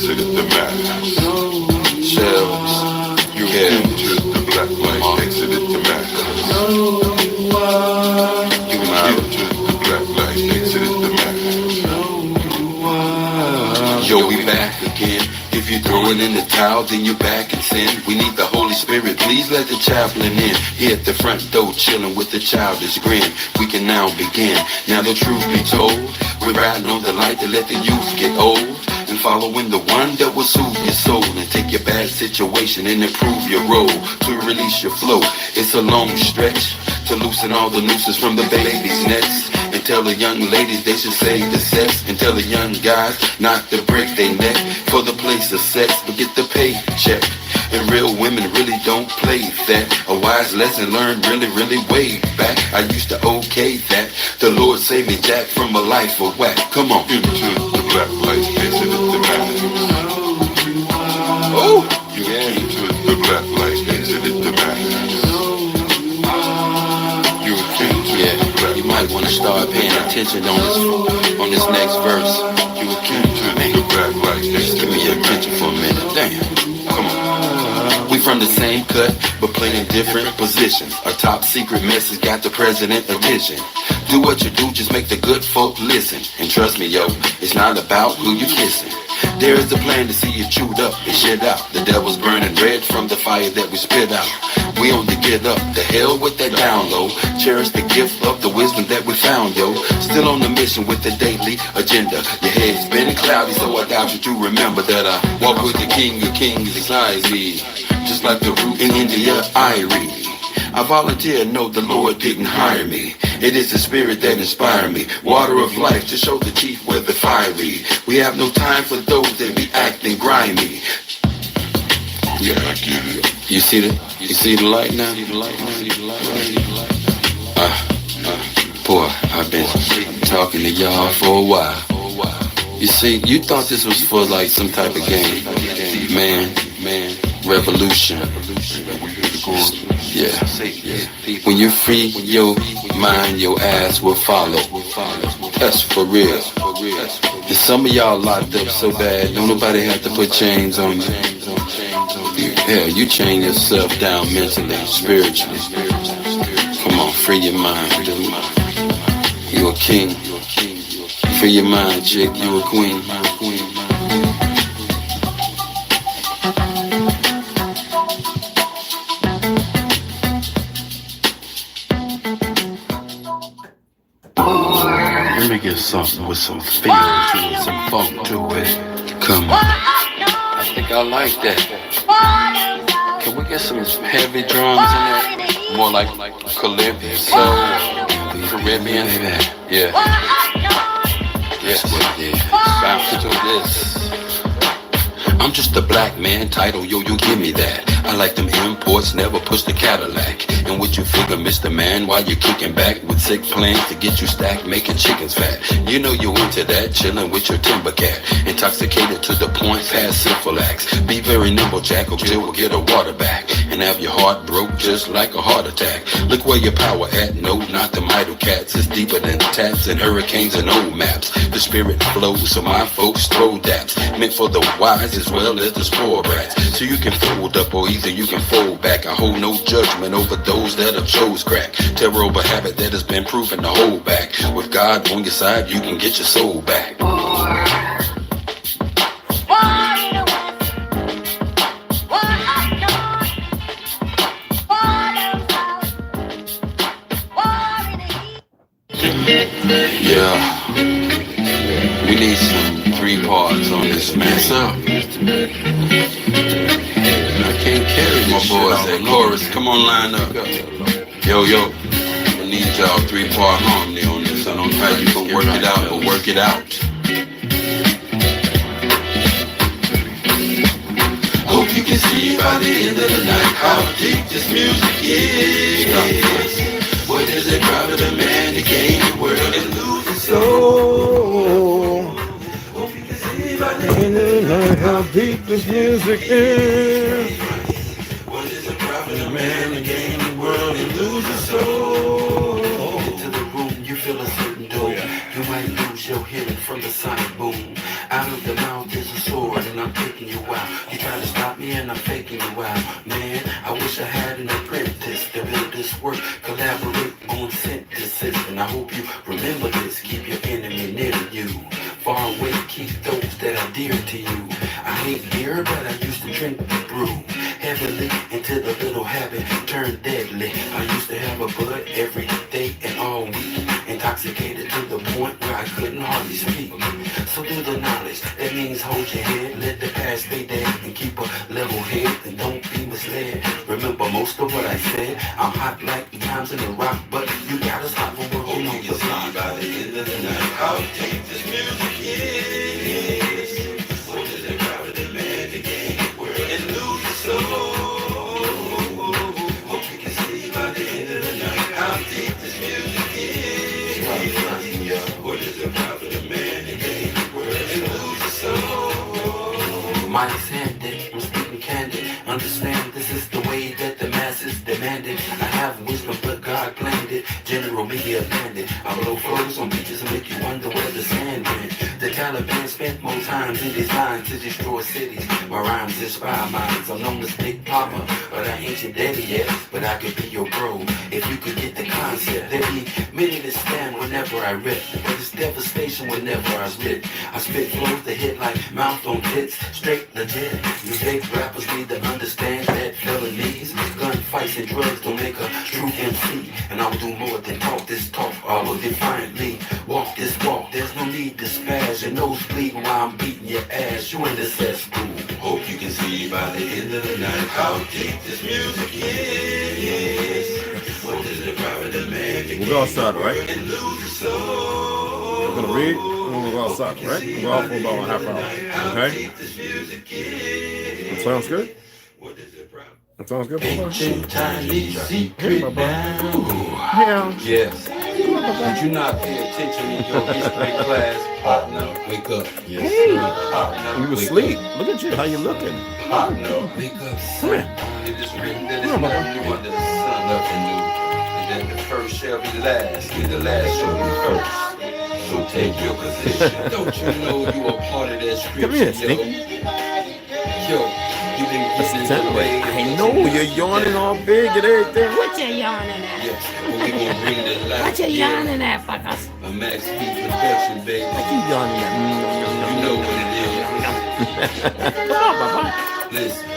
exited the map. Shells, you entered the black light, exited the map. You entered the black light, exited the map. Yo, we back again. If you throw it in the towel, then you're back in sin. We need the Holy Spirit, please let the chaplain in. Here at the front door, chilling with the childish grin. We can now begin. Now the truth be told, we're riding on the light to let the youth get old. And following the one that will soothe your soul and take your bad situation and improve your role to release your flow. It's a long stretch to loosen all the nooses from the baby's necks. And tell the young ladies they should save the sex. And tell the young guys not to break their neck for the place of sex, but get the paycheck. And real women really don't play that. A wise lesson learned really, really way back. I used to okay that. The Lord saved me, Jack, from a life of whack. Come on. Into the black light, exited the map. Oh, you entered the black light, exited the map. You entered the black. You might want to start paying attention on this next verse. You entered the black light. Just give me your attention for a minute. Damn. Come on. We from the same cut, but playing different positions. A top secret message got the president attention. Do what you do, just make the good folk listen. And trust me, yo, it's not about who you kissing. There is a plan to see you chewed up and shit out. The devil's burning red from the fire that we spit out. We on the get up, the hell with that down low. Cherish the gift of the wisdom that we found, yo. Still on the mission with the daily agenda. Your head's been cloudy, so I doubt you to remember that I walk with the king of kings beside me. Just like the root in India, Irie. I volunteer, know the Lord didn't hire me. It is the spirit that inspired me. Water of life to show the chief where the fiery. We have no time for those that be acting grimy. Yeah, I get it. You see the light now? Boy, I've been talking to y'all for a while. You see, you thought this was for like some type of game. Man, revolution. Yeah. When you're free, your mind, your ass will follow. That's for real. And some of y'all locked up so bad, don't nobody have to put chains on you. Hell, you chain yourself down mentally, spiritually. Come on, free your mind, dude. You a king. Free your mind, chick. You a queen. Let me get something with some feel to it, some funk to it. Come on. I think I like that. Can we get some heavy drums in there? More like Caribbean, Caribbean. Yeah. Yes, bounce to this. I'm just a black man, title, yo, you give me that. I like them imports, never push the Cadillac. And what you figure, Mr. Man, while you're kicking back with sick plans to get you stacked, making chickens fat. You know you into that, chilling with your timber cat. Intoxicated to the point, past sinful acts. Be very nimble, Jack, or Jill will get a water back. And have your heart broke just like a heart attack. Look where your power at, no, not the idle cats. It's deeper than tats and hurricanes and old maps. The spirit flows, so my folks throw daps. Meant for the wise as well as the spoiled brats. So you can fold up or either you can fold back. I hold no judgment over those that have chose crack. Terror over habit that has been proven to hold back. With God on your side, you can get your soul back. Yeah, we need some 3 parts on this mess up. I can't carry my boys at chorus. Come on, line up. Yo, I need y'all 3-part harmony on this. I don't know how you can work it out, but work it out. Hope you can see by the end of the night how deep this music is. What is it driving the man to gain the world and lose his soul? Hope you can see by the end of the night how deep this music is. What is it driving the man to gain the world and lose his soul? Into the room, you feel a certain dope. You might lose news you're hearing from the sonic boom. Out of the mouth is a sword and I'm taking you out. You try to stop me and I'm faking you out. Man, I wish I had an apprentice to build this work, collaborate on synthesis. And I hope you remember this, keep your enemy near you. Far away, keep those that are dear to you. I hate beer, but I used to drink the brew heavily until the little habit turned deadly. I used to have a bud every day and all week, intoxicated to the point where I couldn't hardly speak. So do the knowledge, that means hold your head, let the past stay dead, and keep a level head, and don't be misled. Remember most of what I said, I'm hot like the times in the rock, but you got us hot when we're holding on the block. By the end of the night, how deep this music is. What is it about the man to gain word and lose your soul? Hope you can see by the end of the night how deep this music is. What is it about the man to gain word and lose your soul? Mike's handed, I'm speaking candid. Understand this is the way that the masses demanded. I have wisdom, but God planned it. General media bandit. I blow flows on beaches and make you wonder where the sand went. The Taliban spent more times in these lines to destroy cities. My rhymes inspire minds. I'm known as Big Papa, but I ain't your daddy yet. But I could be your bro if you could get the concept. There be many that stand whenever I rip, but it's devastation whenever I spit. I spit flows that hit like mouth on tits, straight legit. You fake rappers need to understand that felonies, gunfights and drugs don't make a true MC. And I'll do more than talk this talk, I will defiantly walk this walk. There's no need to spaz, your nose bleeding while I'm beating your ass. You in the cesspool. Hope you can see by the end of the night how deep this music is. What is the private man? We'll go outside, right? And lose your soul. We're gonna read, and we'll go outside, right? We'll go out for about a half hour. Okay? That sounds good? That sounds good, Tiny secret Yeah. Yes. Did you not pay attention in your history class? Partner, wake up. Yes. Hey. Partner, You were asleep. Look at you. How you looking? Partner, wake up. Come here. It is written that it's not new under the sun, nothing new. And then the first shall be last, and the last shall be first. So take your position. Don't you know you are part of that scripture? Come here, Stinky. Yo, you been getting in the way. I know you're yawning all big and everything. What you yawning at? Yes, but we gonna bring the light. What you yawning at, fuckers? A Max P production, baby. What you yawning at? You know what it Come on, Papa. is. Listen,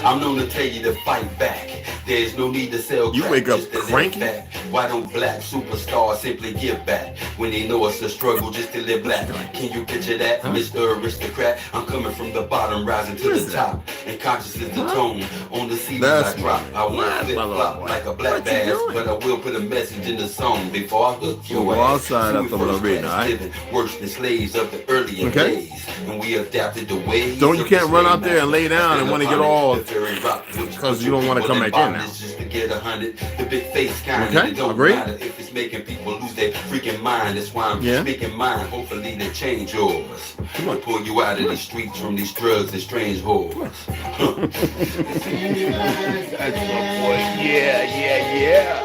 I'm known to tell you to fight back. There's no need to sell You crack wake up just to live cranky? back. Why don't black superstars simply give back when they know it's a struggle just to live black? Can you picture that, Mr. Aristocrat? I'm coming from the bottom, rising to the top, and conscious is the tone on the CDs I drop. I won't flip flop like a black bass, but I will put a message in the song before I hook your We'll go ass. outside after what I'm reading, all right? Living worse than slaves of the earlier Okay. days, and we adapted the ways. Don't you of can't the run slave out there and lay down and want to get all because you don't want to come back in now. just to get 100. The big face kind Okay, it don't agree. matter if it's making people lose their freaking mind. That's why I'm Yeah. speaking mine. Hopefully they change yours. Come on. Pull you out of the streets from these drugs and strange whores. That's my boy. Yeah.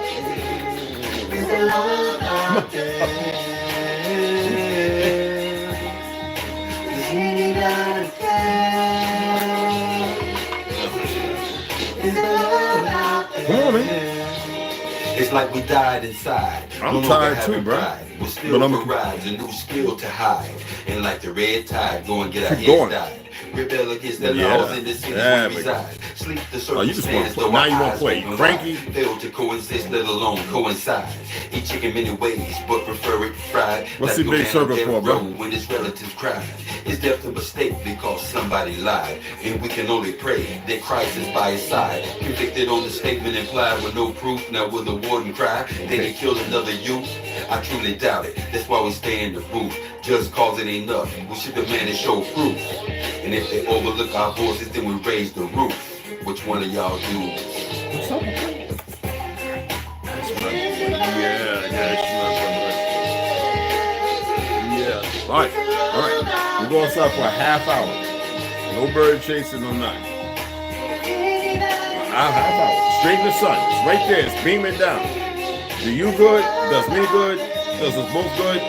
Come on, man. It's like we died inside. I'm No longer tired having too, bro. pride. We're still But I'm- for rides, a new skill to hide. And like the red tide, go and get our Keep heads going. dyed. Rebel against the Yeah. laws in the city There we we go. reside. Sleep the Oh, you just wanna circumstance, play. though Now our you wanna eyes play. open Frankie? wide. Fail to coexist, let alone coincide. Eat chicken many ways, but prefer it fried. What's Like the your big man circle on death for, bro? row when his relatives cried. It's death a mistake because somebody lied. And we can only pray that Christ is by his side. Convicted on the statement implied with no proof. Now will the warden cry that he killed another youth? I truly doubt it. That's why we stay in the booth. Just cause it ain't enough. We should demand and show proof. And if they overlook our voices, then we raise the roof. Which one of y'all do? What's up? Yeah. All right. We'll go outside for a half hour. No bird chasing, no nothing. A half hour. Straight in the sun. It's right there. It's beaming down. Do you good? Does me good? Does us both good?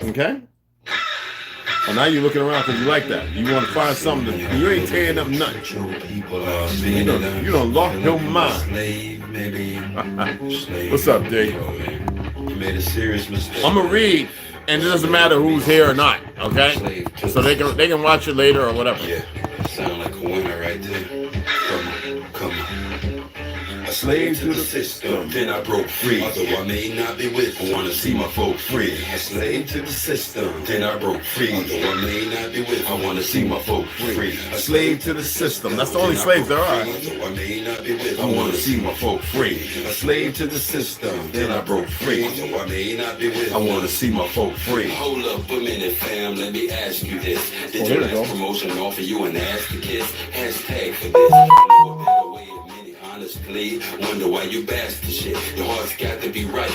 Okay? And now you're looking around because you like that. You want to find something that you ain't tearing up nothing. You done lost your mind. What's up, Jay? You made a serious mistake. I'm gonna read, and it doesn't matter who's here or not. Okay? So they can watch it later or whatever. Yeah, sound like a winner right there. Come on. A slave to the system, then I broke free. Although I may not be with, I wanna see my folk free. A slave to the system, then I broke free. Although I may not be with, I wanna see my folk free. A slave to the system. That's the only slaves there are. Although I may not be with, I wanna see my folk free. A slave to the system, then I broke free. Although I may not be with, I wanna see my folk free. Hold up a minute, fam, let me ask you this. Did your last promotion offer you an ass to kiss? Hashtag for this. No better way of many, honestly. Wonder why you bastard shit. Your heart's got to be right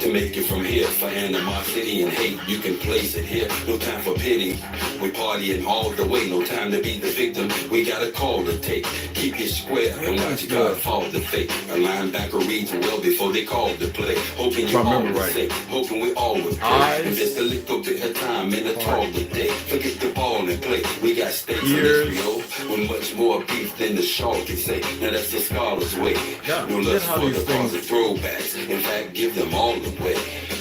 to make it from here. For animosity and hate, you can place it here. No time for pity. We partying all the way. No time to be the victim. We got a call to take. Keep it square and watch God fall the fake. A linebacker reads well before they call the play. Hoping you all would say. Hoping we all would play. Invest a little bit of time in a taller day. Forget the ball and play. We got stakes in this Rio. With much more beef than the shark can say. Now that's the scholar's way. No lust for the cause of throwbacks. In fact, give them all away.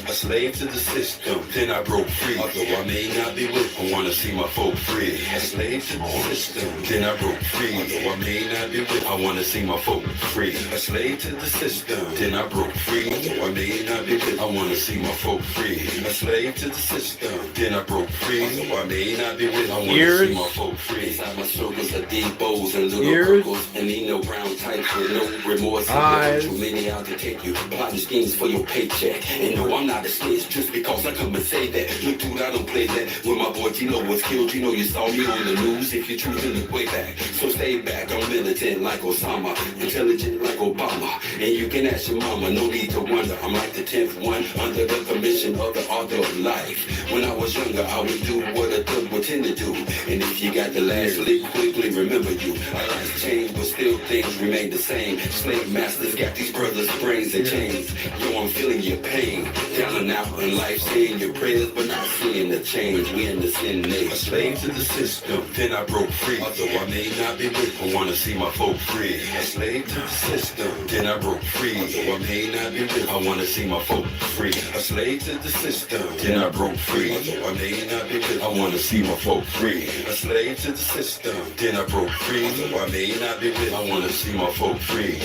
A slave to the system, then I broke free. Although I may not be with, I wanna see my folk free. A slave to the system, then I broke free. Although I may not be with, I wanna see my folk free. A slave to the system, then I broke free. Although I may not be with, I wanna see my folk free. A slave to the system, then I broke free. Although I may not be with, I wanna see my folk free. Inside my circles of deep bows and little circles, and need no brown types with no remorse. Too many out to take you, plotting schemes for your paycheck. And no, I'm not a snitch just because I come and say that. Look, dude, I don't play that. When my boy Gino was killed, you know you saw me on the news. If you're true, then look way back. So stay back. I'm militant like Osama, intelligent like Obama. And you can ask your mama, no need to wonder. I'm like the 10th one under the commission of the author of life. When I was younger, I would do what a thug would tend to do. And if you got the last lick, quickly remember you. Our lives change, but still things remain the same. Slave masters got these brothers' brains and chains. Yo, I'm feeling your pain. Down and out in life, saying your prayers, but not seeing the change. We in the sin name. A slave to the system, then I broke free. Although I may not be with, I wanna see my folk free. A slave to the system, then I broke free. Although I may not be with, I wanna see my folk free. A slave to the system, then I broke free. Although I may not be with, I wanna see my folk free. A slave to the system, then I broke free. Although I may not be with, I wanna see my folk free.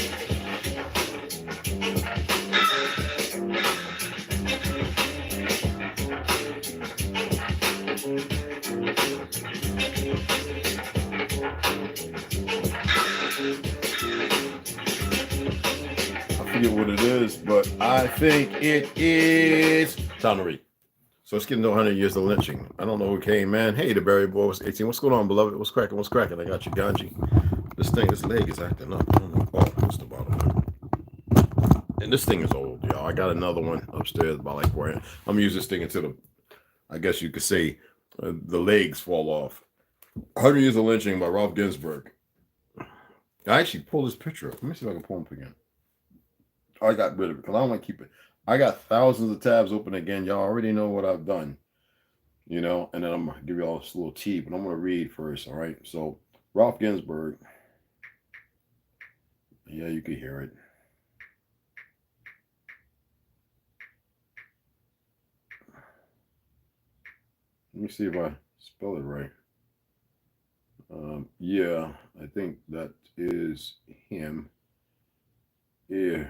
Forget what it is, but I think it is time to read. So it's getting to 100 years of lynching. I don't know who came, man. Hey, the Berry Boy was 18. What's going on, beloved? What's cracking? What's cracking? I got you, Ganji. This leg is acting up. I don't know. Oh, what's the bottom? And this thing is old, y'all. I got another one upstairs by like where I'm gonna use this thing until the, I guess you could say, the legs fall off. 100 Years of Lynching by Ralph Ginsburg. I actually pulled this picture up. Let me see if I can pull him up again. I got rid of it because I don't want to keep it. I got thousands of tabs open again. Y'all already know what I've done, you know, and then I'm going to give you all this little tea, but I'm going to read first, all right? So, Ralph Ginsburg. Yeah, you can hear it. Let me see if I spell it right. Yeah, I think that is him. Yeah.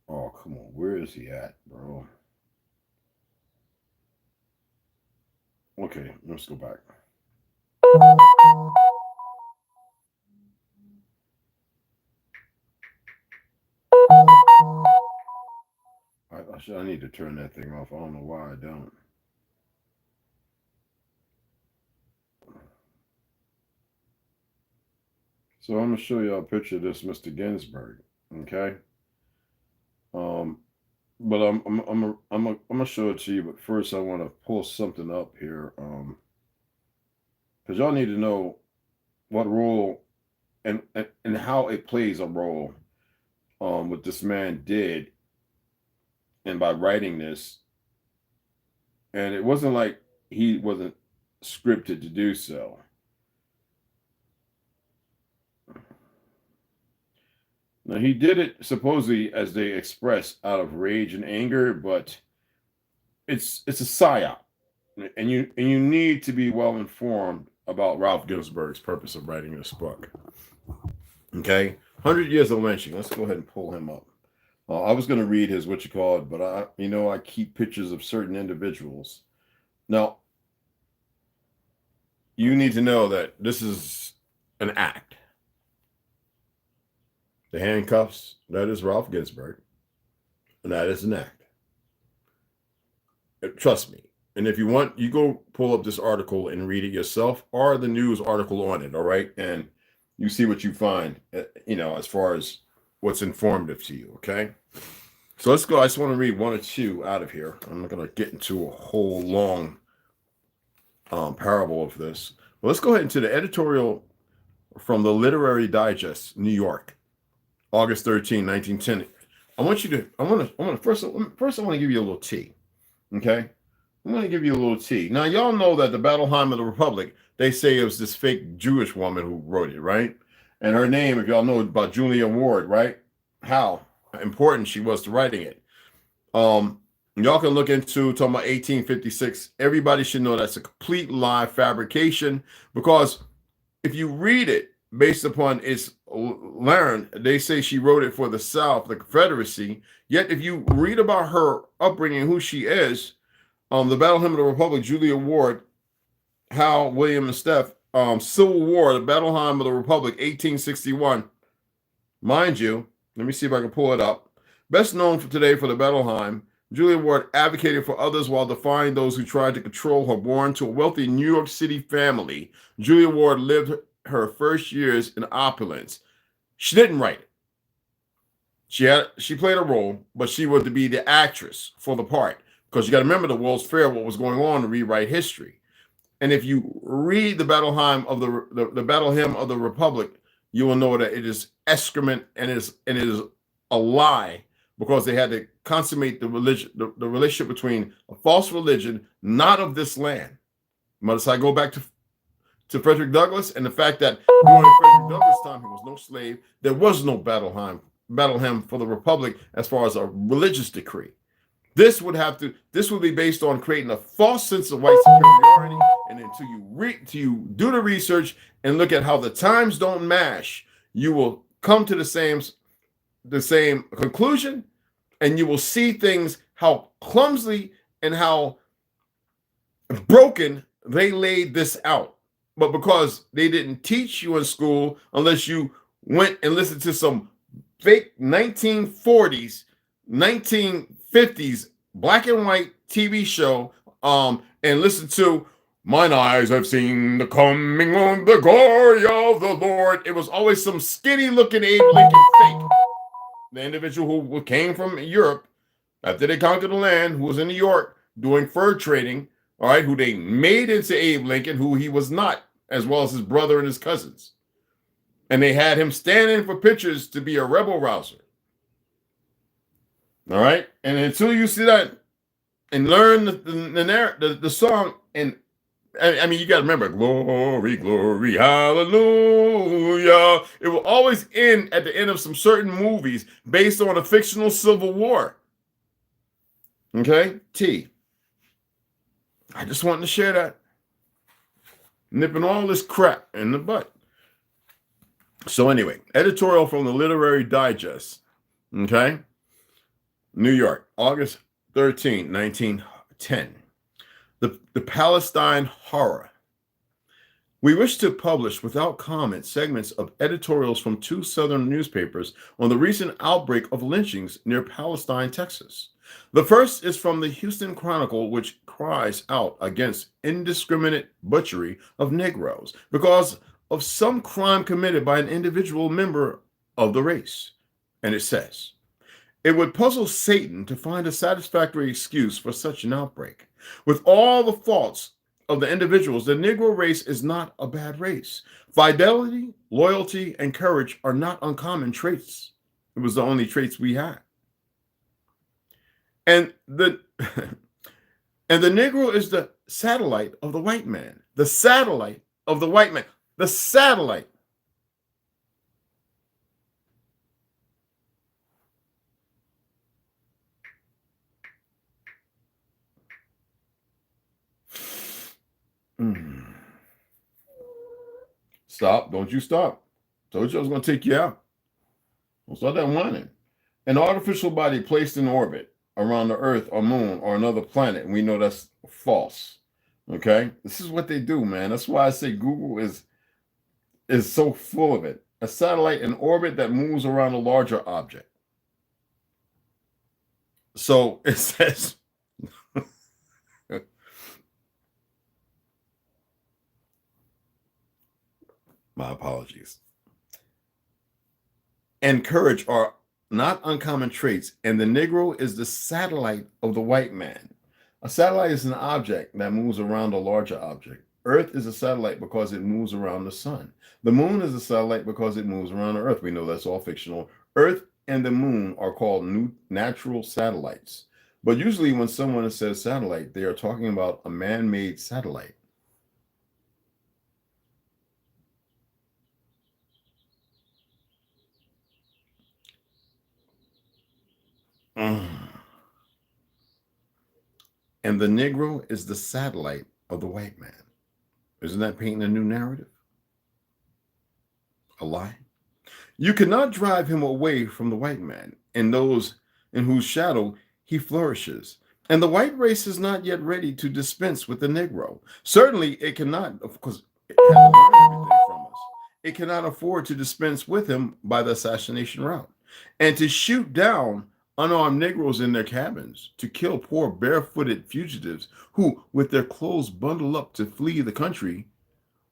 Oh, come on. Where is he at, bro? Okay, let's go back. I need to turn that thing off. I don't know why I don't. So I'm gonna show you a picture of this Mr. Ginsburg, okay? But I'm gonna show it to you. But first, I want to pull something up here, because y'all need to know what role and how it plays a role, what this man did, and by writing this, And it wasn't like he wasn't scripted to do so. Now, he did it supposedly, as they express, out of rage and anger, but it's a psyop. And you need to be well informed about Ralph Ginsburg's purpose of writing this book. Okay, 100 Years of Lynching. Let's go ahead and pull him up. I was going to read his but I keep pictures of certain individuals. Now, you need to know that this is an act. The handcuffs, that is Ralph Ginsburg, and that is an act. Trust me. And if you want, you go pull up this article and read it yourself, or the news article on it, all right? And you see what you find, as far as what's informative to you, okay? So let's go. I just want to read one or two out of here. I'm not going to get into a whole long parable of this. Well, let's go ahead into the editorial from the Literary Digest, New York, August 13, 1910. I want to first I want to give you a little tea, okay? I'm going to give you a little tea. Now, y'all know that the Battle Hymn of the Republic, they say it was this fake Jewish woman who wrote it, right? And her name, if y'all know about Julia Ward, right? How important she was to writing it. Y'all can look into talking about 1856. Everybody should know that's a complete lie fabrication, because if you read it based upon its learned, they say she wrote it for the South, the Confederacy. Yet if you read about her upbringing, who she is, the Battle Hymn of the Republic, Julia Ward, Hal, William, and Steph, Civil War, the Battle Hymn of the Republic, 1861. Mind you, let me see if I can pull it up. Best known for today for the Battle Hymn, Julia Ward advocated for others while defying those who tried to control her. Born to a wealthy New York City family, Julia Ward lived her first years in opulence. She didn't write it. She played a role, but she was to be the actress for the part, because you got to remember the World's Fair, what was going on, to rewrite history. And if you read the Battle Hymn of the Battle Hymn of the Republic, you will know that it is excrement and it is a lie, because they had to consummate the religion, the relationship between a false religion, not of this land. Must I go back to Frederick Douglass and the fact that during Frederick Douglass' time, he was no slave. There was no battle hymn for the Republic as far as a religious decree. This would be based on creating a false sense of white superiority. And until you do the research and look at how the times don't mash, you will come to the same conclusion, and you will see things, how clumsily and how broken they laid this out. But because they didn't teach you in school, unless you went and listened to some fake 1940s, 1950s black and white TV show, and listen to "Mine eyes have seen the coming of the glory of the Lord." It was always some skinny looking Abe Lincoln fake. The individual who came from Europe after they conquered the land, who was in New York doing fur trading, all right, who they made into Abe Lincoln, who he was not, as well as his brother and his cousins. And they had him stand in for pictures to be a rebel rouser. All right. And until you see that and learn the song, and I mean, you got to remember, glory, glory, hallelujah. It will always end at the end of some certain movies based on a fictional civil war. Okay. I just wanted to share that. Nipping all this crap in the butt. So anyway, editorial from the Literary Digest. Okay. New York, August 13, 1910. The Palestine horror. We wish to publish without comment segments of editorials from two Southern newspapers on the recent outbreak of lynchings near Palestine, Texas. The first is from the Houston Chronicle, which cries out against indiscriminate butchery of Negroes because of some crime committed by an individual member of the race. And it says, it would puzzle Satan to find a satisfactory excuse for such an outbreak. With all the faults of the individuals, the Negro race is not a bad race. Fidelity, loyalty, and courage are not uncommon traits. It was the only traits we had. And And the Negro is the satellite of the white man. The satellite of the white man. The satellite. Stop. Don't you stop. Told you I was going to take you out. Don't start that whining. An artificial body placed in orbit around the Earth or moon or another planet, and we know that's false. Okay? This is what they do, man. That's why I say Google is so full of it. A satellite in orbit that moves around a larger object. So it says my apologies. And courage are not uncommon traits, and the Negro is the satellite of the white man. A satellite is an object that moves around a larger object. Earth is a satellite because it moves around the sun. The moon is a satellite because it moves around the Earth. We know that's all fictional. Earth and the moon are called natural satellites. But usually when someone says satellite, they are talking about a man-made satellite. And the Negro is the satellite of the white man. Isn't that painting a new narrative? A lie? You cannot drive him away from the white man and those in whose shadow he flourishes. And the white race is not yet ready to dispense with the Negro. Certainly it cannot, of course, it has to learn everything from us. It cannot afford to dispense with him by the assassination route. And to shoot down unarmed Negroes in their cabins, to kill poor barefooted fugitives who, with their clothes bundled up to flee the country,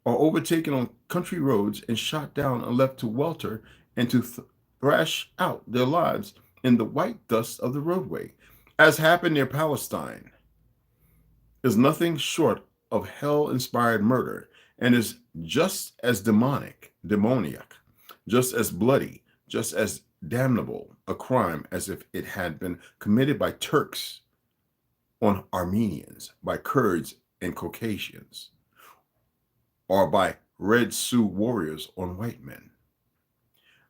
are overtaken on country roads and shot down and left to welter and to thrash out their lives in the white dust of the roadway, as happened near Palestine, is nothing short of hell-inspired murder and is just as demoniac, just as bloody, just as damnable a crime as if it had been committed by Turks on Armenians, by Kurds and Caucasians, or by Red Sioux warriors on white men.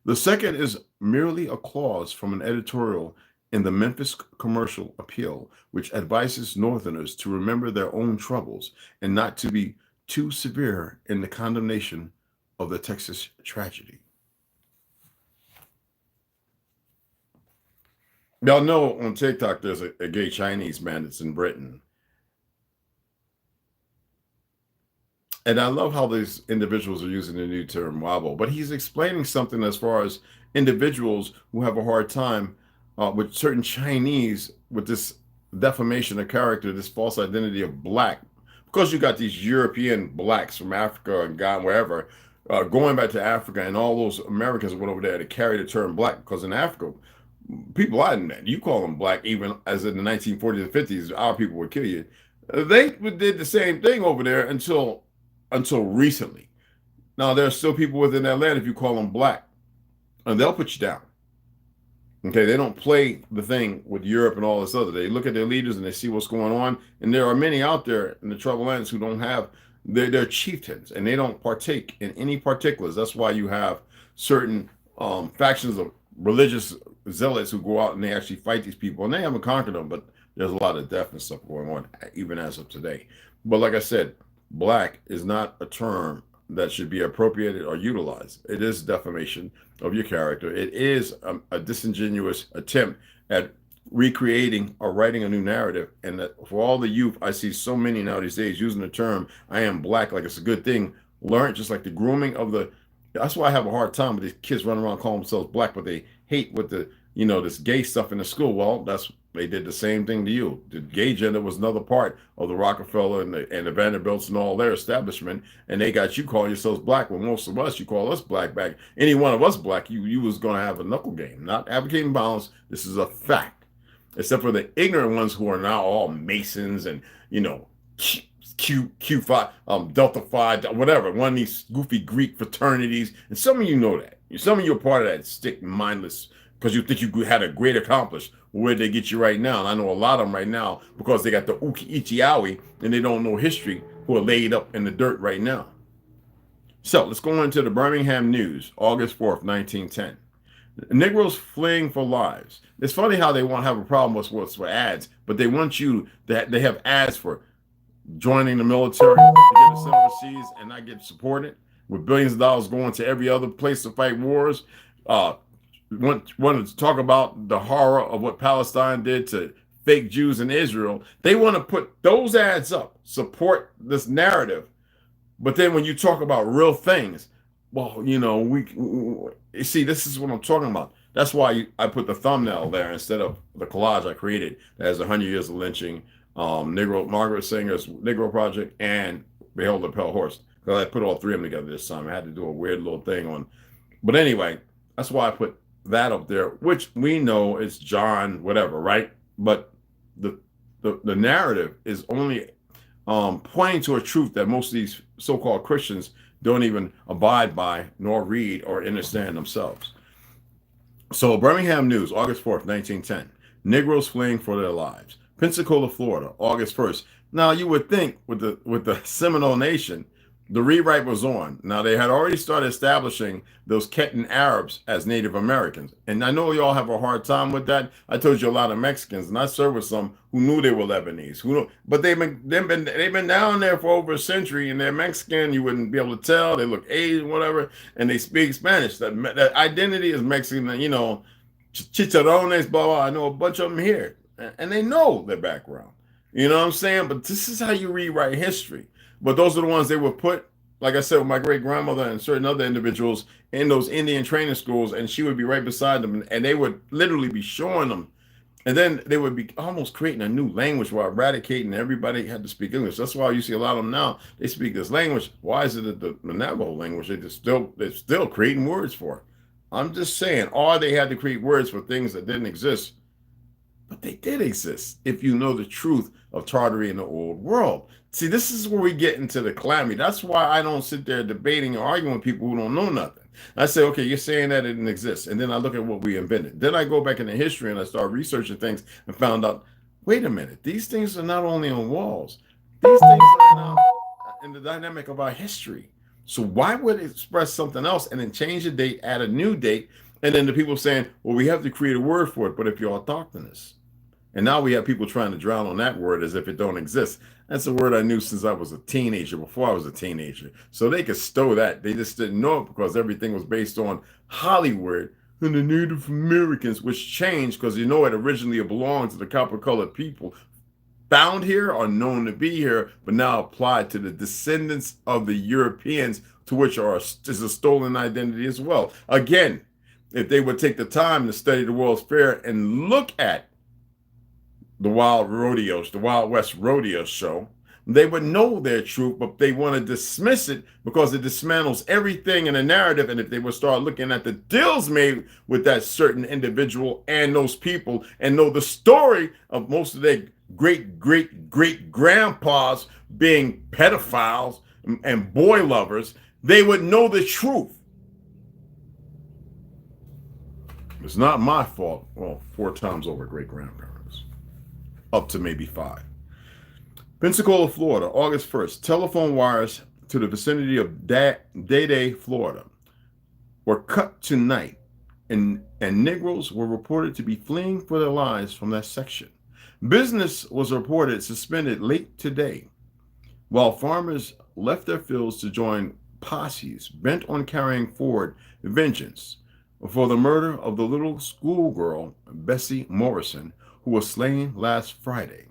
The second is merely a clause from an editorial in the Memphis Commercial Appeal, which advises Northerners to remember their own troubles and not to be too severe in the condemnation of the Texas tragedy. Y'all know on TikTok there's a gay Chinese man that's in Britain. And I love how these individuals are using the new term wobble, but he's explaining something as far as individuals who have a hard time with certain Chinese, with this defamation of character, this false identity of black, because you got these European blacks from Africa and Ghana, wherever, going back to Africa, and all those Americans went over there to carry the term black, because in Africa, people I met, you call them black, even as in the 1940s and 50s, our people would kill you. They did the same thing over there until recently. Now, there are still people within that land, if you call them black, and they'll put you down. Okay, they don't play the thing with Europe and all this other. They look at their leaders and they see what's going on. And there are many out there in the troubled lands who don't have, they're chieftains, and they don't partake in any particulars. That's why you have certain factions of religious zealots who go out and they actually fight these people, and they haven't conquered them, but there's a lot of death and stuff going on even as of today. But like I said, black is not a term that should be appropriated or utilized. It is defamation of your character. It is a disingenuous attempt at recreating or writing a new narrative. And that for all the youth, I see so many now these days using the term I am black like it's a good thing. Learn, just like the grooming of the, that's why I have a hard time with these kids running around calling themselves black, but they hate with the, you know, this gay stuff in the school. Well, they did the same thing to you. The gay gender was another part of the Rockefeller and the Vanderbilts and all their establishment, and they got you calling yourselves black. When most of us, you call us black back. Any one of us black, you was going to have a knuckle game. Not advocating violence. This is a fact. Except for the ignorant ones who are now all Masons and, you know, Q5, Delta Phi, whatever, one of these goofy Greek fraternities. And some of you know that. Some of you are part of that stick mindless because you think you had a great accomplish. Where they get you right now? And I know a lot of them right now because they got the Uki and they don't know history, who are laid up in the dirt right now. So let's go into the Birmingham News, August 4th, 1910. Negroes fleeing for lives. It's funny how they won't have a problem with ads, but they want you that they have ads for joining the military to get us overseas and not get supported, with billions of dollars going to every other place to fight wars. Wanted to talk about the horror of what Palestine did to fake Jews in Israel. They want to put those ads up, support this narrative. But then when you talk about real things, well, you know, we see, this is what I'm talking about. That's why I put the thumbnail there instead of the collage I created that has 100 years of lynching, Margaret Singer's Negro Project, and Behold the Pale Horse. Because I put all three of them together this time. I had to do a weird little thing on. But anyway, that's why I put that up there, which we know is John whatever, right? But the narrative is only pointing to a truth that most of these so-called Christians don't even abide by, nor read or understand themselves. So Birmingham News, August 4th, 1910. Negroes fleeing for their lives. Pensacola, Florida, August 1st. Now you would think with the Seminole Nation, the rewrite was on. Now they had already started establishing those Ketan Arabs as Native Americans. And I know y'all have a hard time with that. I told you a lot of Mexicans, and I served with some who knew they were Lebanese, but they've been down there for over a century, and they're Mexican. You wouldn't be able to tell. They look Asian, whatever, and they speak Spanish. That identity is Mexican, you know, chicharrones, blah, blah. I know a bunch of them here, and they know their background. You know what I'm saying? But this is how you rewrite history. But those are the ones they would put, like I said, with my great grandmother and certain other individuals in those Indian training schools, and she would be right beside them, and they would literally be showing them. And then they would be almost creating a new language while eradicating. Everybody had to speak English. That's why you see a lot of them now, they speak this language. Why is it the Navajo language? They're still creating words for it. I'm just saying, or they had to create words for things that didn't exist. But they did exist if you know the truth of Tartary in the old world. See, this is where we get into the calamity. That's why I don't sit there debating or arguing with people who don't know nothing. I say, okay, you're saying that it didn't exist. And then I look at what we invented. Then I go back into history and I start researching things and found out, wait a minute, these things are not only on walls. These things are now in the dynamic of our history. So why would it express something else and then change the date, add a new date, and then the people saying, well, we have to create a word for it, but if you're autochthonous. And now we have people trying to drown on that word as if it don't exist. That's a word I knew since I was a teenager, before I was a teenager. So they could stow that. They just didn't know it because everything was based on Hollywood and the Native Americans, which changed because, you know, it originally belonged to the copper-colored people found here or known to be here, but now applied to the descendants of the Europeans, to which is a stolen identity as well. Again, if they would take the time to study the World's Fair and look at the Wild Rodeos, the Wild West Rodeo show, they would know their truth, but they want to dismiss it because it dismantles everything in a narrative. And if they would start looking at the deals made with that certain individual and those people and know the story of most of their great grandpas being pedophiles and boy lovers, they would know the truth. It's not my fault. Well, 4 times over great grandparents. Up to maybe 5. Pensacola, Florida, August 1st. Telephone wires to the vicinity of Day, Florida were cut tonight, and Negroes were reported to be fleeing for their lives from that section. Business was reported suspended late today, while farmers left their fields to join posses bent on carrying forward vengeance for the murder of the little schoolgirl, Bessie Morrison, who was slain last Friday.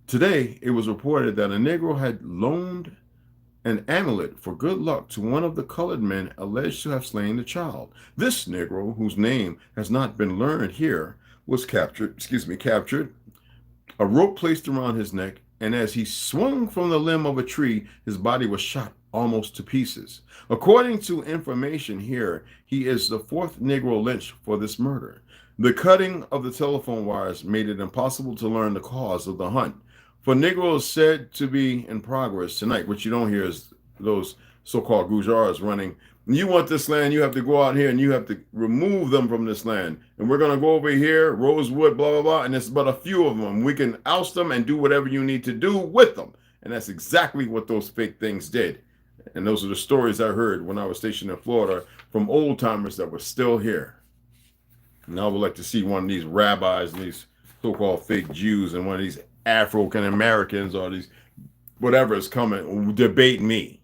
Today, it was reported that a Negro had loaned an amulet for good luck to one of the colored men alleged to have slain the child. This Negro, whose name has not been learned here, was captured, a rope placed around his neck, and as he swung from the limb of a tree, his body was shot almost to pieces. According to information here, he is the 4th Negro lynched for this murder. The cutting of the telephone wires made it impossible to learn the cause of the hunt. For Negroes said to be in progress tonight, which you don't hear is those so-called Gujars running You want this land, you have to go out here and you have to remove them from this land. And we're going to go over here, Rosewood, blah, blah, blah. And it's but a few of them. We can oust them and do whatever you need to do with them. And that's exactly what those fake things did. And those are the stories I heard when I was stationed in Florida from old timers that were still here. And I would like to see one of these rabbis and these so-called fake Jews and one of these African Americans or these whatever is coming debate me.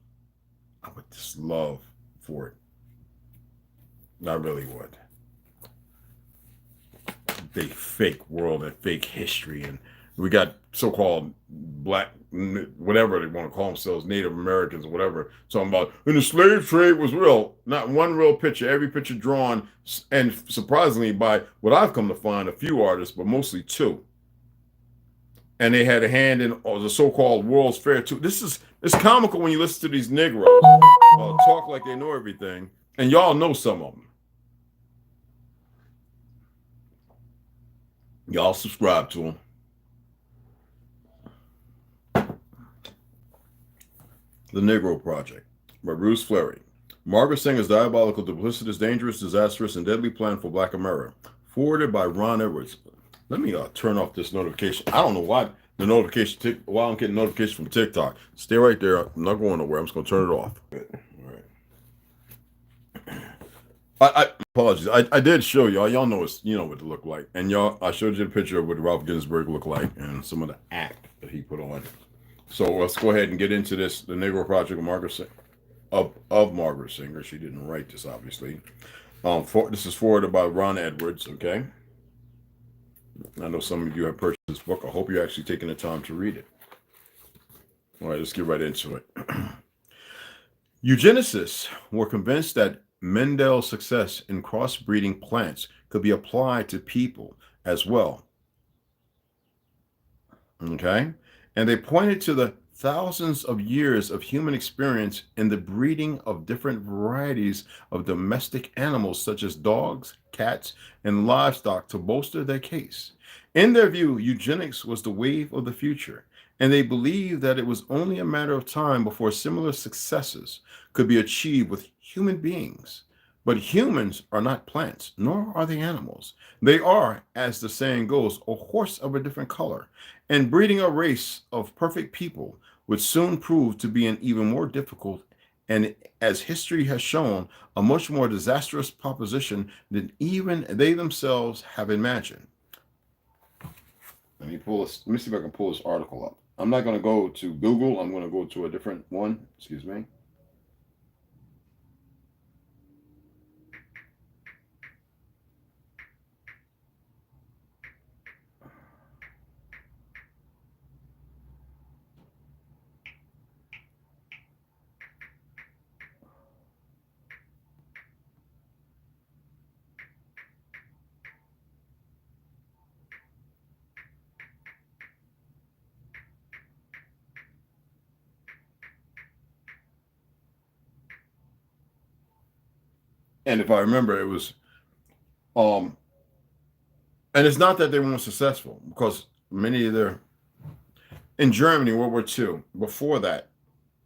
I would just love for it. I really would. They fake world and fake history, and we got so-called black, whatever they want to call themselves, Native Americans or whatever, talking about, and the slave trade was real. Not one real picture, every picture drawn, and surprisingly by what I've come to find, a few artists, but mostly two. And they had a hand in the so-called World's Fair too. It's comical when you listen to these Negroes talk like they know everything, and y'all know some of them. Y'all subscribe to them. The Negro Project by Bruce Fleury. Margaret Sanger's diabolical, duplicitous, dangerous, disastrous, and deadly plan for Black America. Forwarded by Ron Edwards. Let me turn off this notification. I don't know why the notification, why I'm getting notification from TikTok. Stay right there. I'm not going nowhere. I'm just going to turn it off. All right. I apologize. I did show y'all. Y'all know what it looked like. And y'all, I showed you the picture of what Ralph Ginsburg looked like and some of the act that he put on. So let's go ahead and get into this. The Negro Project of Margaret of Margaret Sanger. She didn't write this, obviously. This is forwarded by Ron Edwards. Okay. I know some of you have purchased this book. I hope you're actually taking the time to read it. All right, let's get right into it. Eugenicists were convinced that Mendel's success in crossbreeding plants could be applied to people as well. Okay? And they pointed to the thousands of years of human experience in the breeding of different varieties of domestic animals such as dogs, cats, and livestock to bolster their case. In their view, eugenics was the wave of the future, and they believed that it was only a matter of time before similar successes could be achieved with human beings. But humans are not plants, nor are they animals. They are, as the saying goes, a horse of a different color, and breeding a race of perfect people would soon prove to be an even more difficult and, as history has shown, a much more disastrous proposition than even they themselves have imagined. Let me see if I can pull this article up. I'm not going to go to Google. I'm going to go to a different one. Excuse me. And if I remember, it was, and it's not that they weren't successful, because many of their, in Germany, World War II, before that,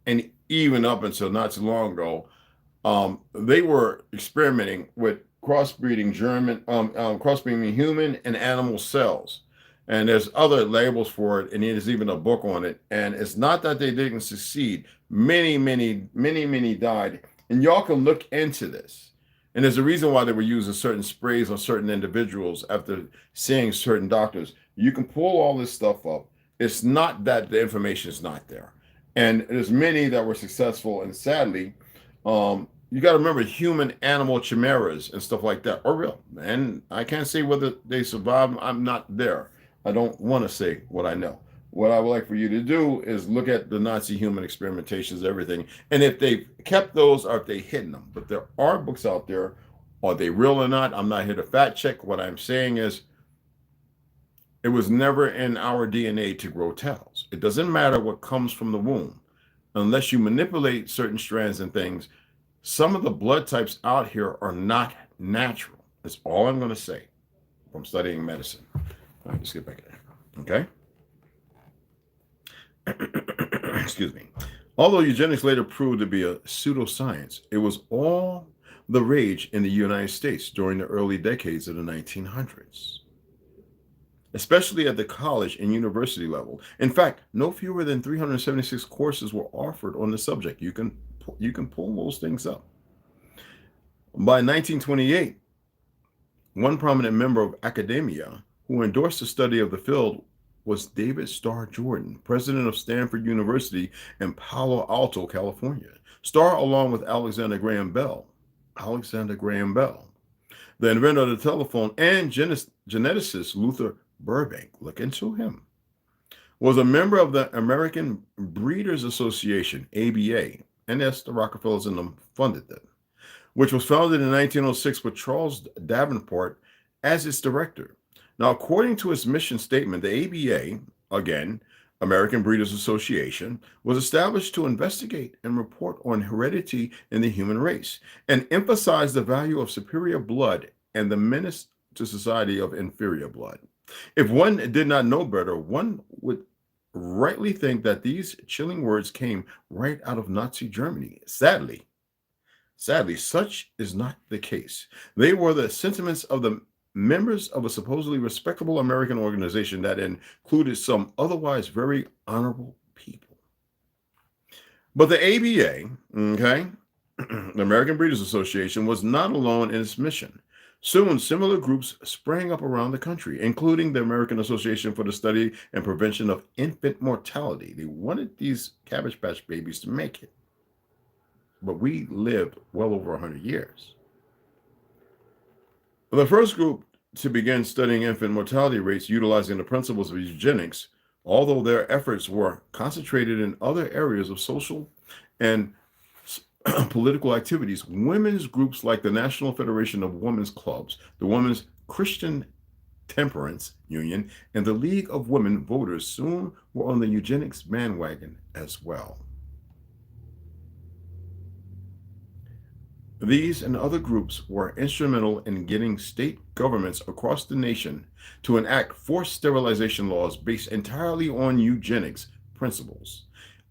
and even up until not too long ago, they were experimenting with crossbreeding crossbreeding human and animal cells. And there's other labels for it, and there's even a book on it. And it's not that they didn't succeed. Many died. And y'all can look into this. And there's a reason why they were using certain sprays on certain individuals after seeing certain doctors. You can pull all this stuff up. It's not that the information is not there. And there's many that were successful. And sadly, you got to remember human animal chimeras and stuff like that are real. And I can't say whether they survive. I'm not there. I don't want to say what I know. What I would like for you to do is look at the Nazi human experimentations, everything. And if they kept those or if they hidden them. But there are books out there. Are they real or not? I'm not here to fact check. What I'm saying is it was never in our DNA to grow tails. It doesn't matter what comes from the womb. Unless you manipulate certain strands and things, some of the blood types out here are not natural. That's all I'm going to say from studying medicine. All right, let's get back in there. Okay? Excuse me. Although eugenics later proved to be a pseudoscience, it was all the rage in the United States during the early decades of the 1900s, especially at the college and university level. In fact, no fewer than 376 courses were offered on the subject. You can pull those things up. By 1928, one prominent member of academia who endorsed the study of the field was David Starr Jordan, president of Stanford University in Palo Alto, California. Starr, along with Alexander Graham Bell, the inventor of the telephone, and geneticist Luther Burbank, look into him, was a member of the American Breeders Association, ABA, and that's the Rockefellers and them funded them, which was founded in 1906 with Charles Davenport as its director. Now, according to its mission statement, the ABA, again, American Breeders Association, was established to investigate and report on heredity in the human race and emphasize the value of superior blood and the menace to society of inferior blood. If one did not know better, one would rightly think that these chilling words came right out of Nazi Germany. Sadly, such is not the case. They were the sentiments of the members of a supposedly respectable American organization that included some otherwise very honorable people. But the ABA, okay, the American Breeders Association, was not alone in its mission. Soon, similar groups sprang up around the country, including the American Association for the Study and Prevention of Infant Mortality. They wanted these Cabbage Patch babies to make it. But we lived well over 100 years. The first group to begin studying infant mortality rates utilizing the principles of eugenics, although their efforts were concentrated in other areas of social and political activities, women's groups like the National Federation of Women's Clubs, the Women's Christian Temperance Union, and the League of Women Voters soon were on the eugenics bandwagon as well. These and other groups were instrumental in getting state governments across the nation to enact forced sterilization laws based entirely on eugenics principles,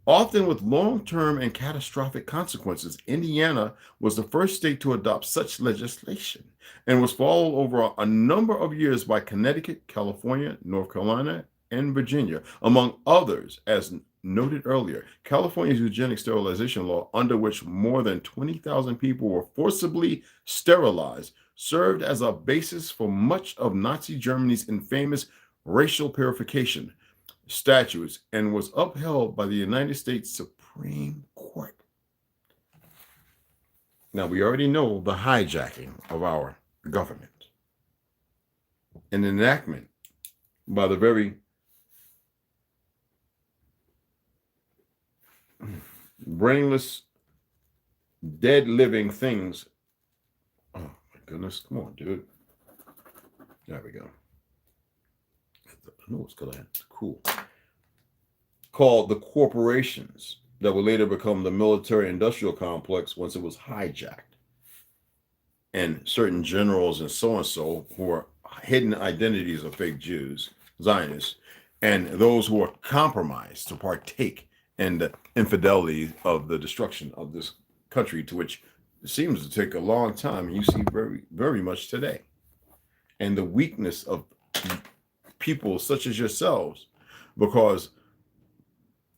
often with long-term and catastrophic consequences. Indiana was the first state to adopt such legislation and was followed over a number of years by Connecticut, California, North Carolina, and Virginia, among others. As noted earlier, California's eugenic sterilization law, under which more than 20,000 people were forcibly sterilized, served as a basis for much of Nazi Germany's infamous racial purification statutes and was upheld by the United States Supreme Court. Now, we already know the hijacking of our government, an enactment by the very brainless, dead living things. Oh my goodness, come on, dude. There we go. I know it's cool. Called the corporations that would later become the military-industrial complex once it was hijacked. And certain generals and so who were hidden identities of fake Jews, Zionists, and those who were compromised to partake in the infidelity of the destruction of this country, to which it seems to take a long time, and you see very, very much today. And the weakness of people such as yourselves, because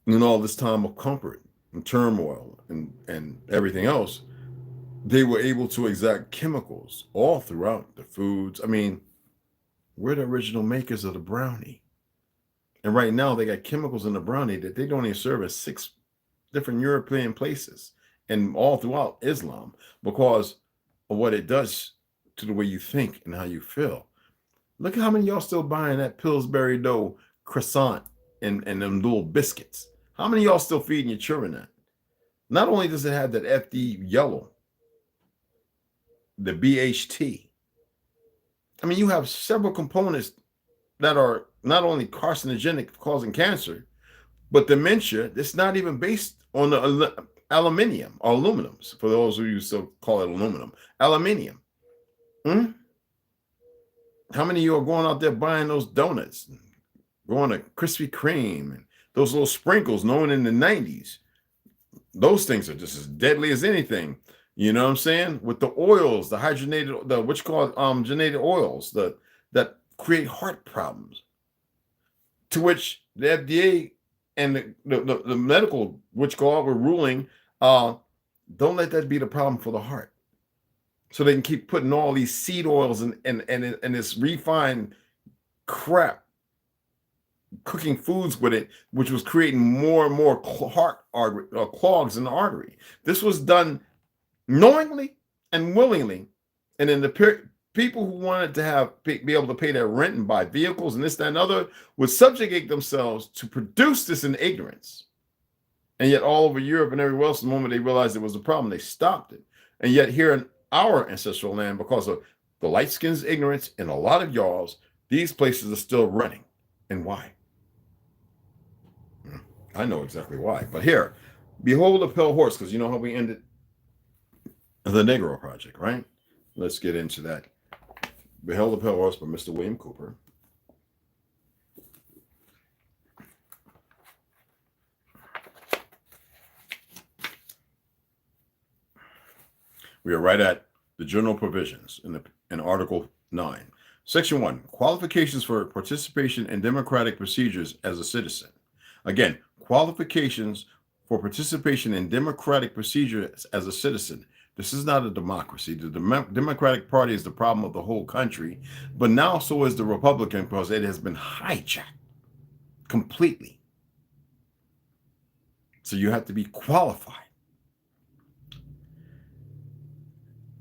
in all this time of comfort and turmoil and everything else, they were able to exact chemicals all throughout the foods. I mean, we're the original makers of the brownie. And right now they got chemicals in the brownie that they don't even serve in 6 different European places and all throughout Islam, because of what it does to the way you think and how you feel. Look at how many of y'all still buying that Pillsbury dough croissant and them little biscuits. How many of y'all still feeding your children that? Not only does it have that FD yellow, the BHT. I mean, you have several components that are not only carcinogenic, causing cancer, but dementia. It's not even based on the aluminum or aluminums, for those who used to call it aluminum. Aluminium. How many of you are going out there buying those donuts, going to Krispy Kreme, and those little sprinkles known in the 90s? Those things are just as deadly as anything. You know what I'm saying? With the oils, the hydrogenated, the what you call genated oils, that create heart problems. To which the FDA and the medical, which call were ruling, don't let that be the problem for the heart. So they can keep putting all these seed oils and this refined crap, cooking foods with it, which was creating more and more heart artery clogs in the artery. This was done knowingly and willingly, and then the people who wanted to be able to pay their rent and buy vehicles and this, that, and other would subjugate themselves to produce this in ignorance. And yet all over Europe and everywhere else, the moment they realized it was a problem, they stopped it. And yet here in our ancestral land, because of the light skin's ignorance and a lot of y'all's, these places are still running. And why? I know exactly why. But here, behold a pale horse, because you know how we ended the NEGRO project, right? Let's get into that. Behold a Pale Horse by Mr. William Cooper. We are right at the general provisions in Article 9. Section 1, qualifications for participation in democratic procedures as a citizen. Again, qualifications for participation in democratic procedures as a citizen. This is not a democracy. The Democratic Party is the problem of the whole country, but now so is the Republican, because it has been hijacked completely. So you have to be qualified.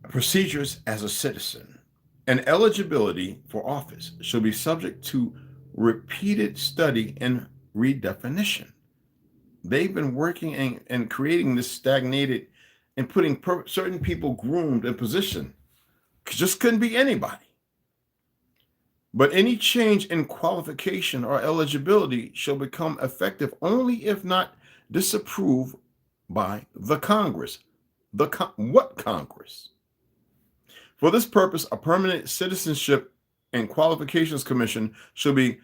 Procedures as a citizen and eligibility for office shall be subject to repeated study and redefinition. They've been working and creating this stagnated and putting certain people groomed in position. Just couldn't be anybody. But any change in qualification or eligibility shall become effective only if not disapproved by the Congress. What Congress? For this purpose, a permanent citizenship and qualifications commission shall be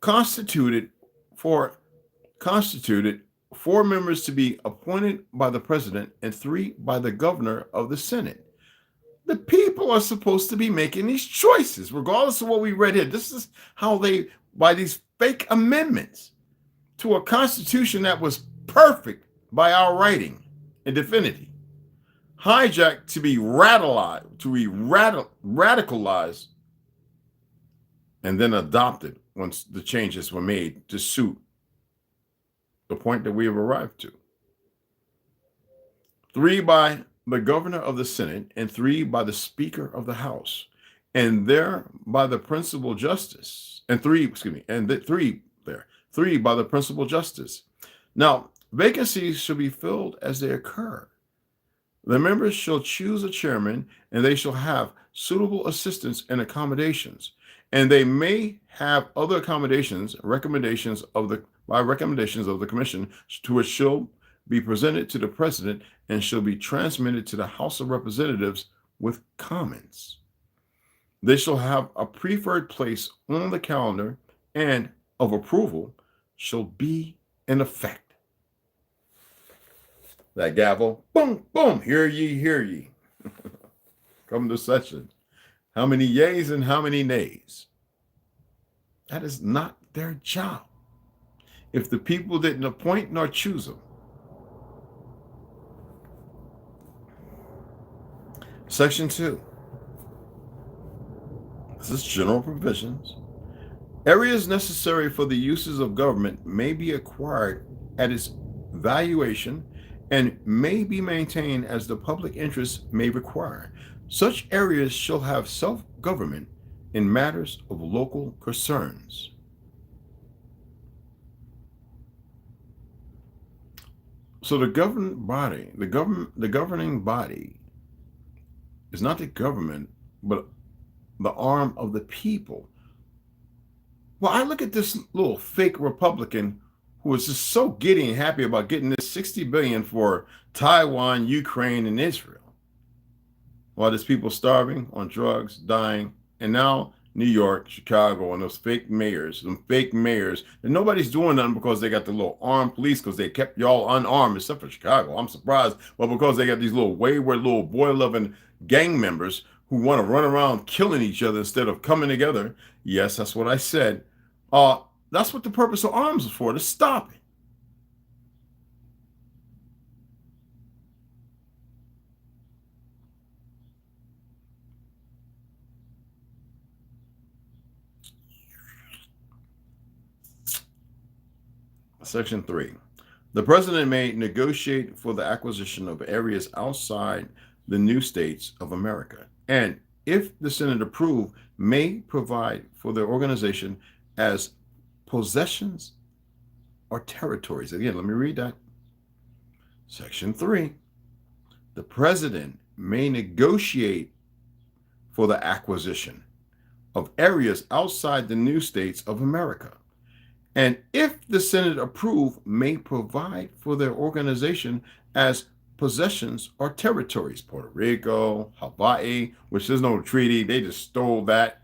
constituted, 4 members to be appointed by the president and 3 by the governor of the Senate. The people are supposed to be making these choices, regardless of what we read here. This is how they, by these fake amendments to a constitution that was perfect by our writing and divinity, hijacked to be radicalized, and then adopted once the changes were made to suit the point that we have arrived to. 3 by the governor of the Senate and 3 by the Speaker of the House, and there by the principal justice, and 3 by the principal justice. Now, vacancies shall be filled as they occur. The members shall choose a chairman, and they shall have suitable assistance and accommodations, and they may have other accommodations, recommendations of the commission, to which shall be presented to the president and shall be transmitted to the House of Representatives with comments. They shall have a preferred place on the calendar, and of approval shall be in effect. That gavel, boom, boom, hear ye, hear ye. Come to session. How many yeas and how many nays? That is not their job. If the people didn't appoint nor choose them. Section 2. This is general provisions. Areas necessary for the uses of government may be acquired at its valuation and may be maintained as the public interest may require. Such areas shall have self-government in matters of local concerns. So the governing body is not the government, but the arm of the people. Well, I look at this little fake Republican who is just so giddy and happy about getting this $60 billion for Taiwan, Ukraine, and Israel, while there's people starving on drugs, dying, and now New York, Chicago, and those fake mayors, and nobody's doing nothing because they got the little armed police because they kept y'all unarmed, except for Chicago. I'm surprised. But because they got these little wayward little boy-loving gang members who want to run around killing each other instead of coming together. Yes, that's what I said. That's what the purpose of arms is for, to stop it. Section 3. The president may negotiate for the acquisition of areas outside the new states of America, and if the Senate approve, may provide for their organization as possessions or territories. Again, let me read that. Section 3. The president may negotiate for the acquisition of areas outside the new states of America, and if the Senate approve, may provide for their organization as possessions or territories. Puerto Rico, Hawaii, which there's no treaty. They just stole that.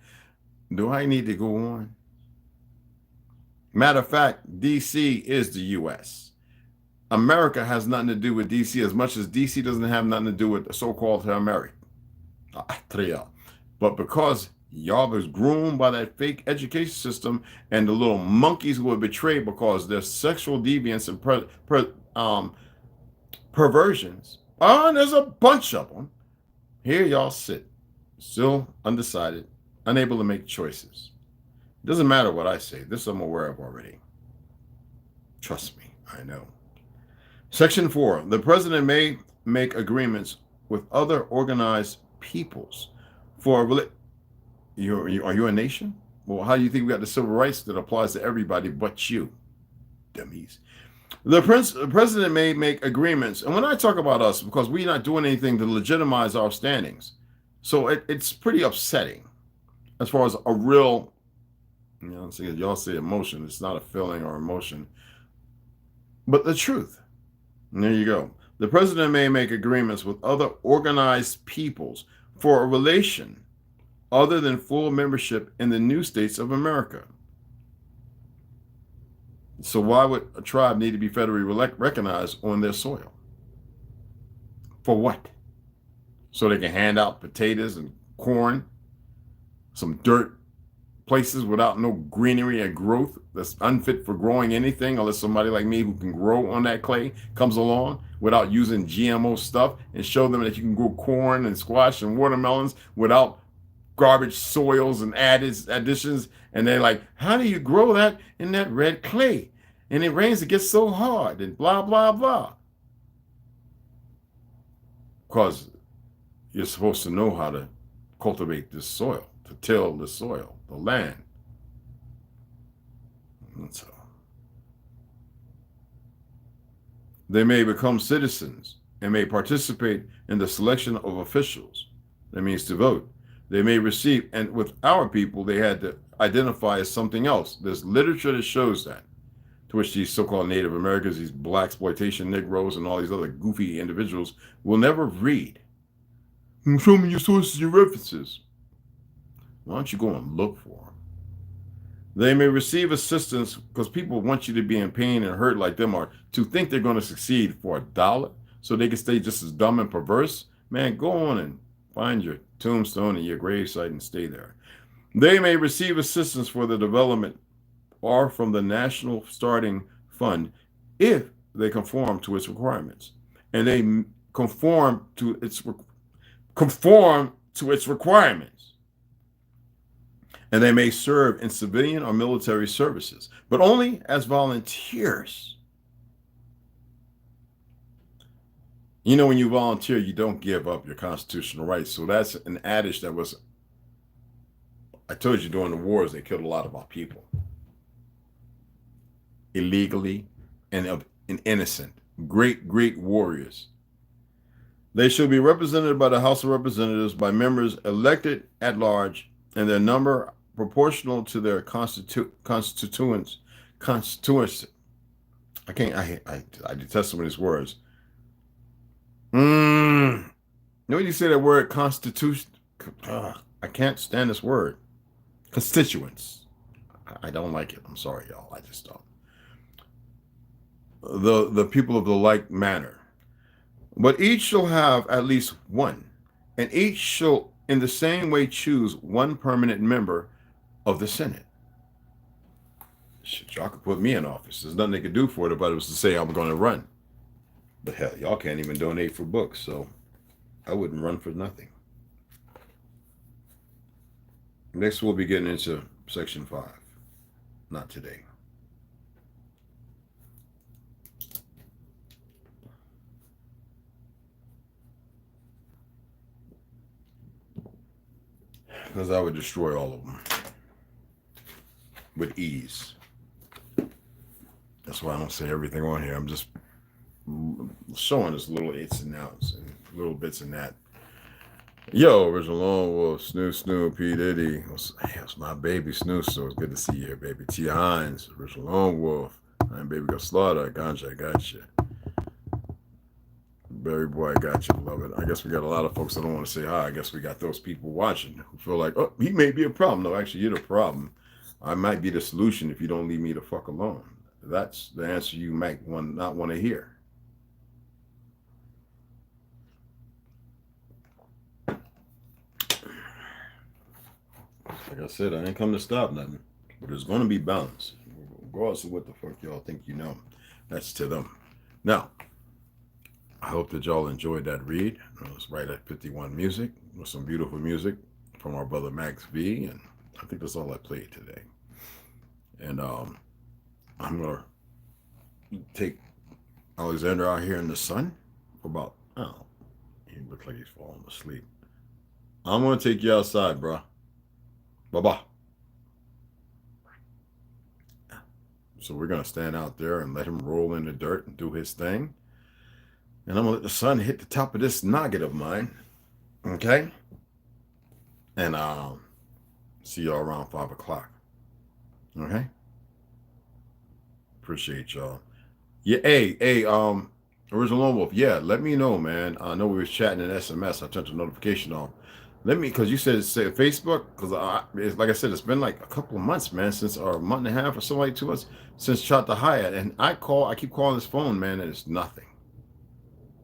Do I need to go on? Matter of fact, D.C. is the U.S. America has nothing to do with D.C. as much as D.C. doesn't have nothing to do with the so-called America. But because y'all was groomed by that fake education system and the little monkeys who were betrayed because their sexual deviance and perversions. There's a bunch of them. Here y'all sit, still undecided, unable to make choices. It doesn't matter what I say. This I'm aware of already. Trust me, I know. Section 4. The president may make agreements with other organized peoples for are you a nation? Well, how do you think we got the civil rights that applies to everybody but you? Dummies. The president may make agreements. And when I talk about us, because we're not doing anything to legitimize our standings. So it's pretty upsetting as far as a real, y'all say emotion. It's not a feeling or emotion, but the truth. And there you go. The president may make agreements with other organized peoples for a relation other than full membership in the new states of America. So why would a tribe need to be federally recognized on their soil? For what? So they can hand out potatoes and corn, some dirt places without no greenery and growth that's unfit for growing anything unless somebody like me who can grow on that clay comes along without using GMO stuff and show them that you can grow corn and squash and watermelons without garbage soils and additions, and they're like, how do you grow that in that red clay? And it rains, it gets so hard, and blah, blah, blah. Because you're supposed to know how to cultivate this soil, to till the soil, the land. And so they may become citizens and may participate in the selection of officials. That means to vote. They may receive, and with our people, they had to identify as something else. There's literature that shows that, to which these so-called Native Americans, these black exploitation Negroes, and all these other goofy individuals will never read. Show me your sources and references. Why don't you go and look for them? They may receive assistance because people want you to be in pain and hurt like them, or to think they're going to succeed for $1 so they can stay just as dumb and perverse. Man, go on and find your tombstone and your gravesite and stay there. They may receive assistance for the development or from the National Starting Fund if they conform to its requirements. And they conform to its requirements. And they may serve in civilian or military services, but only as volunteers. You know, when you volunteer, you don't give up your constitutional rights. So that's an adage that was, I told you during the wars, they killed a lot of our people. Illegally and innocent. Great, great warriors. They shall be represented by the House of Representatives by members elected at large and their number proportional to their constituents. I detest some of these words. You know when you say that word constitution? I can't stand this word. constituents. I don't like it. I'm sorry, y'all. I just don't. The people of the like manner. But each shall have at least one, and each shall in the same way choose one permanent member of the Senate. Shit, y'all could put me in office. There's nothing they could do for it, but it was to say I'm going to run. But hell, y'all can't even donate for books, so I wouldn't run for nothing. Next, we'll be getting into Section 5. Not today. Because I would destroy all of them with ease. That's why I don't say everything on here. I'm just showing us little its and outs and little bits and that. Yo, Original Lone Wolf, Snoo, P. Diddy. Hey, it's my baby Snoo, so it's good to see you here, baby. T. Hines, Original Lone Wolf. I'm Baby Go Slaughter. Ganja, I got you. Barry Boy, I got you, beloved. I guess we got a lot of folks that don't want to say hi. I guess we got those people watching who feel like, oh, he may be a problem. No, actually, you're the problem. I might be the solution if you don't leave me the fuck alone. That's the answer you might not want to hear. Like I said, I ain't come to stop nothing, but there's going to be balance. Regardless of what the fuck y'all think you know, that's to them. Now, I hope that y'all enjoyed that read. It was right at 51 music with some beautiful music from our brother Max V, and I think that's all I played today. And I'm gonna take Alexander out here in the sun for about, oh, he looks like he's falling asleep. I'm gonna take you outside, bro. Bye-bye. So we're gonna stand out there and let him roll in the dirt and do his thing. And I'm gonna let the sun hit the top of this nugget of mine. Okay? And see y'all around 5 o'clock. Okay? Appreciate y'all. Yeah, hey, Original Lone Wolf, yeah, let me know, man. I know we was chatting in SMS. I turned the notification on. Let me, because you said say Facebook, because like I said, it's been like a couple of months, man, since, or a month and a half or so, like 2 months, since Shot the Hyatt. And I keep calling this phone, man, and it's nothing.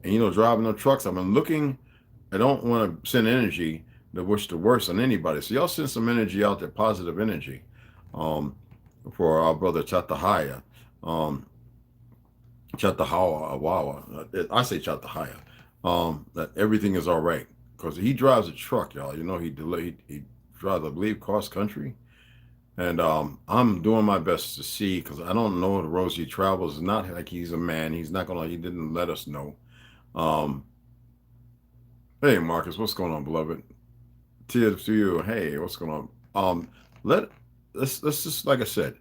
And, you know, driving no trucks, I've been looking. I don't want to send energy to wish the worst on anybody. So y'all send some energy out there, positive energy, for our brother Chatahaya. Chatahawa. I say Chatahaya. That everything is all right. Because he drives a truck, y'all. You know, he drives, I believe, cross country. And I'm doing my best to see, because I don't know the roads he travels. It's not like he's a man. He didn't let us know. Hey, Marcus, what's going on, beloved? Tears to you. Hey, what's going on? Let's just, like I said,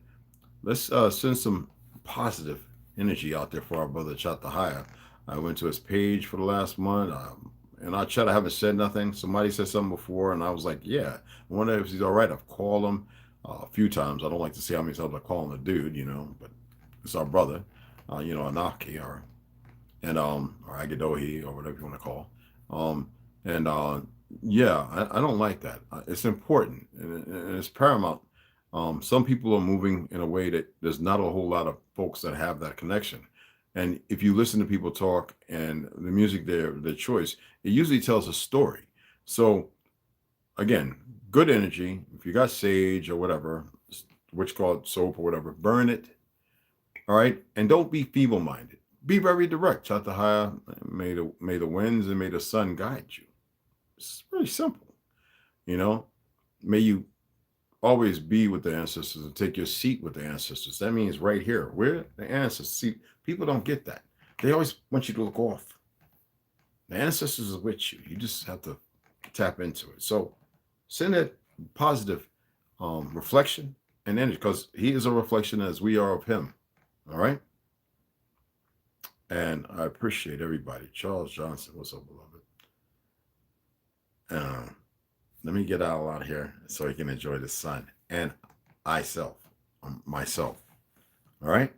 let's send some positive energy out there for our brother Chatahaya. I went to his page for the last month. And I haven't said nothing. Somebody said something before, and I was like, yeah. I wonder if he's all right. I've called him a few times. I don't like to see how many times I call him a dude, you know, but it's our brother, you know, Anaki, or Agadohi, or whatever you want to call. Yeah, I don't like that. It's important, and it's paramount. Some people are moving in a way that there's not a whole lot of folks that have that connection. And if you listen to people talk and the music, their choice, it usually tells a story. So again, good energy. If you got sage or whatever, which called soap or whatever, burn it. All right. And don't be feeble-minded. Be very direct. Chatahaya, may the winds and may the sun guide you. It's really simple. You know, may you always be with the ancestors and take your seat with the ancestors. That means right here, we're the ancestors. See, people don't get that. They always want you to look off. The ancestors are with you. You just have to tap into it. So send that positive reflection and energy, because he is a reflection as we are of him. All right. And I appreciate everybody. Charles Johnson, what's up, beloved? Let me get out here so he can enjoy the sun and myself. All right.